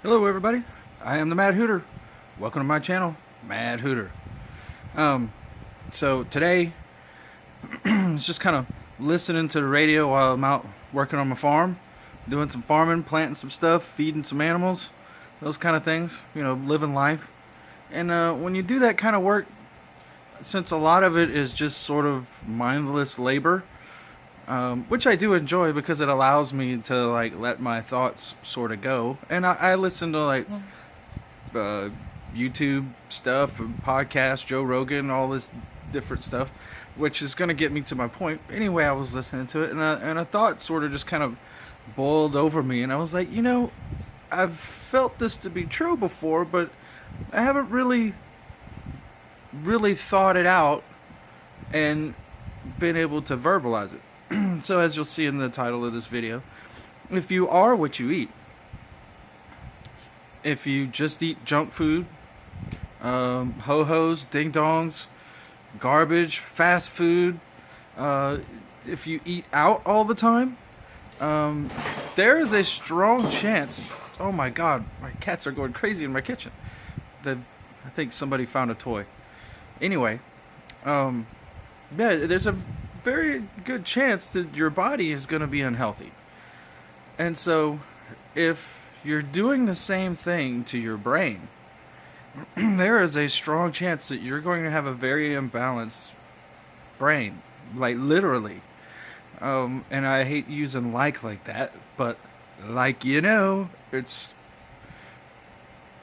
Hello everybody, I am the Mad Hooter. Welcome to my channel, Mad Hooter. So today, it's just kind of listening to the radio while I'm out working on my farm, doing some farming, planting some stuff, feeding some animals, those kind of things, living life. And when you do that kind of work, since a lot of it is just sort of mindless labor, which I do enjoy because it allows me to let my thoughts sort of go. And I listen to YouTube stuff, podcasts, Joe Rogan, all this different stuff, which is going to get me to my point. Anyway, I was listening to it, and a thought sort of just kind of boiled over me, and I was like, I've felt this to be true before, but I haven't really thought it out and been able to verbalize it. So as you'll see in the title of this video, if you are what you eat, if you just eat junk food, ho-hos, ding-dongs, garbage, fast food, if you eat out all the time, there is a strong chance. Oh my god, my cats are going crazy in my kitchen. I think somebody found a toy. Anyway, yeah, there's a very good chance that your body is going to be unhealthy. And so if you're doing the same thing to your brain, there is a strong chance that you're going to have a very imbalanced brain, like literally. And I hate using like that, but it's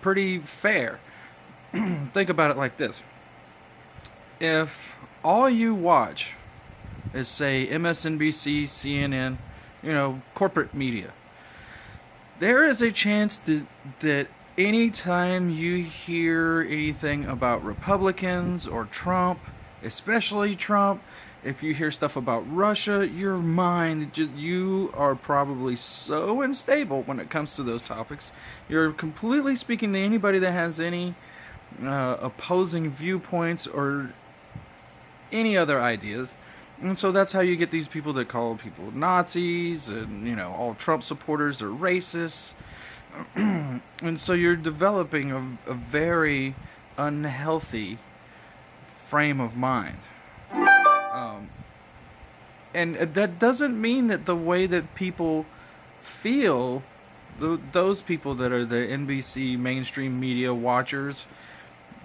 pretty fair. Think about it like this. If all you watch is, say, MSNBC, CNN, corporate media, there is a chance that anytime you hear anything about Republicans or Trump, especially Trump, if you hear stuff about Russia, your mind, you are probably so unstable when it comes to those topics. You're completely speaking to anybody that has any opposing viewpoints or any other ideas. And so that's how you get these people that call people Nazis and, all Trump supporters are racists. And so you're developing a very unhealthy frame of mind. And that doesn't mean that the way that people feel, those people that are the NBC mainstream media watchers,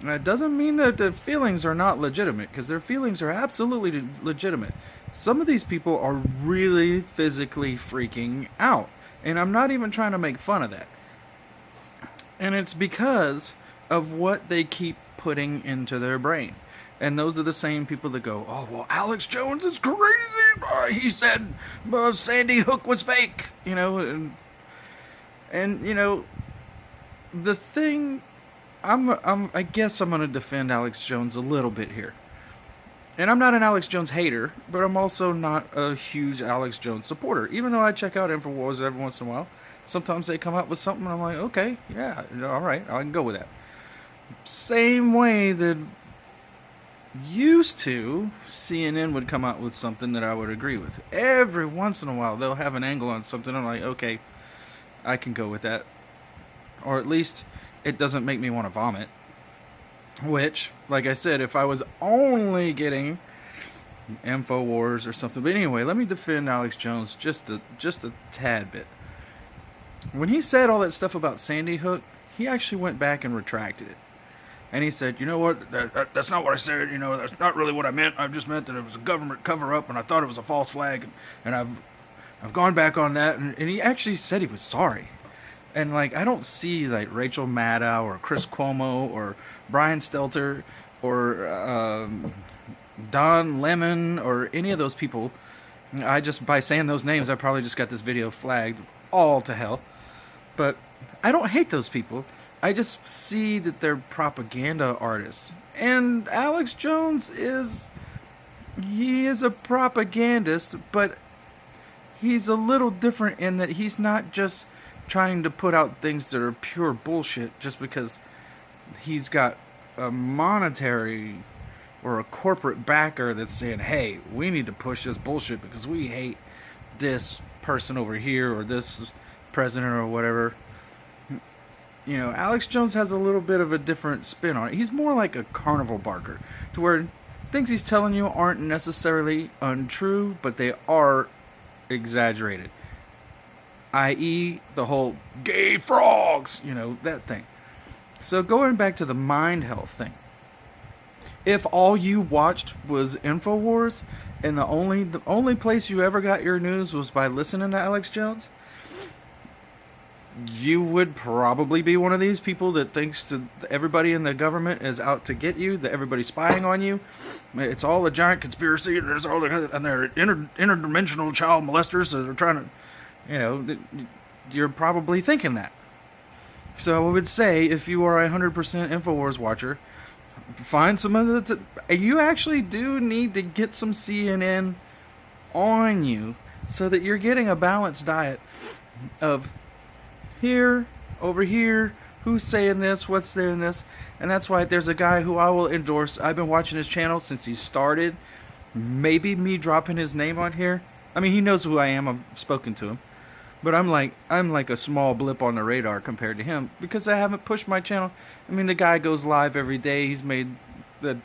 it doesn't mean that the feelings are not legitimate, because their feelings are absolutely legitimate. Some of these people are really physically freaking out, and I'm not even trying to make fun of that. And it's because of what they keep putting into their brain. And those are the same people that go, oh, well, Alex Jones is crazy. He said Sandy Hook was fake. The thing, I guess I'm going to defend Alex Jones a little bit here. And I'm not an Alex Jones hater, but I'm also not a huge Alex Jones supporter. Even though I check out InfoWars every once in a while, sometimes they come up with something and I'm like, okay, yeah, all right, I can go with that. Same way that used to, CNN would come out with something that I would agree with. Every once in a while, they'll have an angle on something. I'm like, okay, I can go with that. Or at least it doesn't make me want to vomit. Which, like I said, if I was only getting InfoWars or something. But anyway, let me defend Alex Jones just a tad bit. When he said all that stuff about Sandy Hook, he actually went back and retracted it. And he said, you know what, that's not what I said, that's not really what I meant. I just meant that it was a government cover-up, and I thought it was a false flag, and I've gone back on that, and he actually said he was sorry. And, I don't see, Rachel Maddow, or Chris Cuomo, or Brian Stelter, or Don Lemon, or any of those people. By saying those names, I probably just got this video flagged all to hell. But I don't hate those people. I just see that they're propaganda artists. And Alex Jones is a propagandist, but he's a little different in that he's not just trying to put out things that are pure bullshit just because he's got a monetary or a corporate backer that's saying, hey, we need to push this bullshit because we hate this person over here or this president or whatever. Alex Jones has a little bit of a different spin on it. He's more like a carnival barker, to where things he's telling you aren't necessarily untrue, but they are exaggerated. I.e., the whole gay frogs, that thing. So going back to the mind health thing, if all you watched was InfoWars, and the only place you ever got your news was by listening to Alex Jones, you would probably be one of these people that thinks that everybody in the government is out to get you, that everybody's spying on you. It's all a giant conspiracy, and they're interdimensional child molesters that are trying to, you're probably thinking that. So I would say, if you are a 100% InfoWars watcher, find some of the... You actually do need to get some CNN on you so that you're getting a balanced diet of here, over here, who's saying this, what's saying this. And that's why there's a guy who I will endorse. I've been watching his channel since he started. Maybe me dropping his name on here. I mean, he knows who I am. I've spoken to him. But I'm like a small blip on the radar compared to him because I haven't pushed my channel. I mean, the guy goes live every day. He's made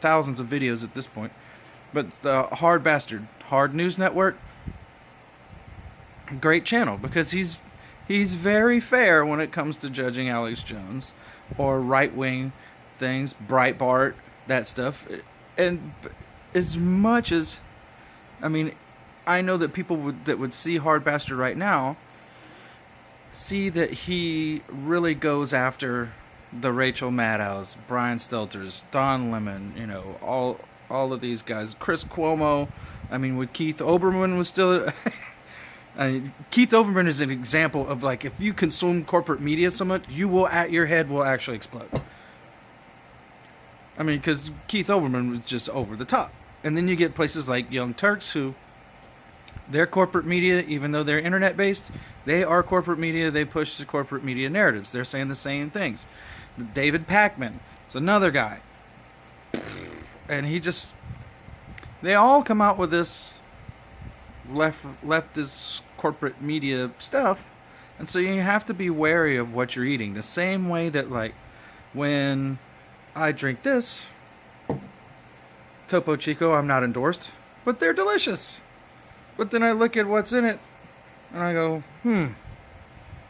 thousands of videos at this point. But the Hard News Network, great channel because he's very fair when it comes to judging Alex Jones or right-wing things, Breitbart, that stuff. And as much as, I mean, I know that people that would see Hard Bastard right now see that he really goes after the Rachel Maddows, Brian Stelters, Don Lemon, all of these guys, Chris Cuomo. I mean, with Keith Olbermann was still... Keith Olbermann is an example of, like, if you consume corporate media so much, your head will actually explode. I mean, because Keith Olbermann was just over the top. And then you get places like Young Turks, who, their corporate media, even though they're internet-based, they are corporate media. They push the corporate media narratives. They're saying the same things. David Pakman is another guy. And they all come out with this leftist corporate media stuff, and so you have to be wary of what you're eating. The same way that, like, when I drink this Topo Chico, I'm not endorsed, but they're delicious. But then I look at what's in it and I go,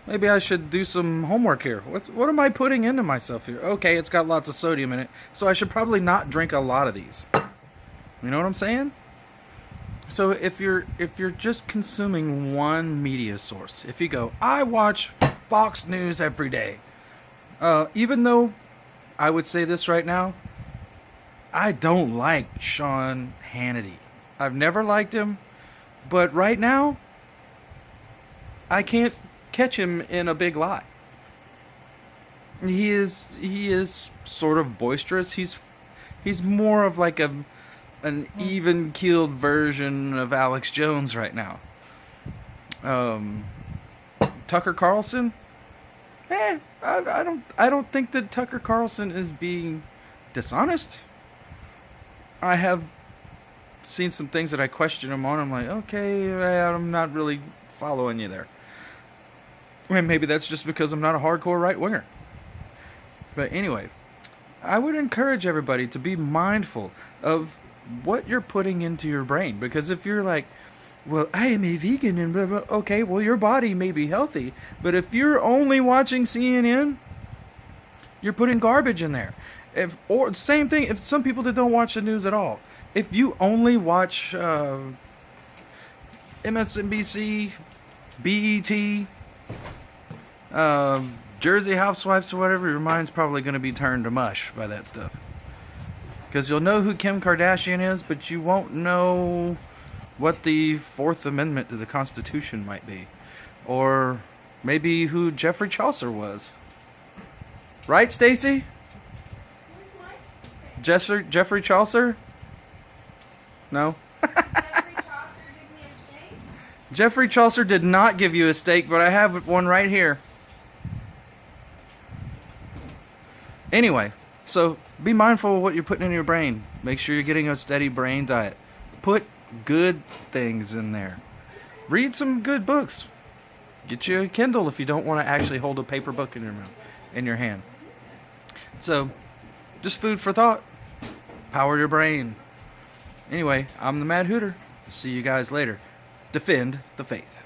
maybe I should do some homework here. What am I putting into myself here? Okay, it's got lots of sodium in it, so I should probably not drink a lot of these. You know what I'm saying? So if you're just consuming one media source, if you go, I watch Fox News every day, even though I would say this right now, I don't like Sean Hannity. I've never liked him, but right now, I can't catch him in a big lie. He is sort of boisterous. He's more of like an even-keeled version of Alex Jones right now. Tucker Carlson? I don't think that Tucker Carlson is being dishonest. I have seen some things that I question him on. I'm like, okay, I'm not really following you there. And maybe that's just because I'm not a hardcore right-winger. But anyway, I would encourage everybody to be mindful of what you're putting into your brain. Because if you're like, well, I am a vegan and blah, blah, okay, well, your body may be healthy. But if you're only watching CNN, you're putting garbage in there. Or same thing, if some people that don't watch the news at all. If you only watch MSNBC, BET, Jersey Housewives or whatever, your mind's probably going to be turned to mush by that stuff. Because you'll know who Kim Kardashian is, but you won't know what the Fourth Amendment to the Constitution might be. Or maybe who Jeffrey Chaucer was. Right, Stacy? Jeffrey Chaucer? No? Jeffrey Chaucer did not give you a steak, but I have one right here. Anyway, so be mindful of what you're putting in your brain. Make sure you're getting a steady brain diet. Put good things in there. Read some good books. Get you a Kindle if you don't want to actually hold a paper book in your mouth. in your hand. So, just food for thought. Power your brain. Anyway, I'm the Mad Hooter. See you guys later. Defend the faith.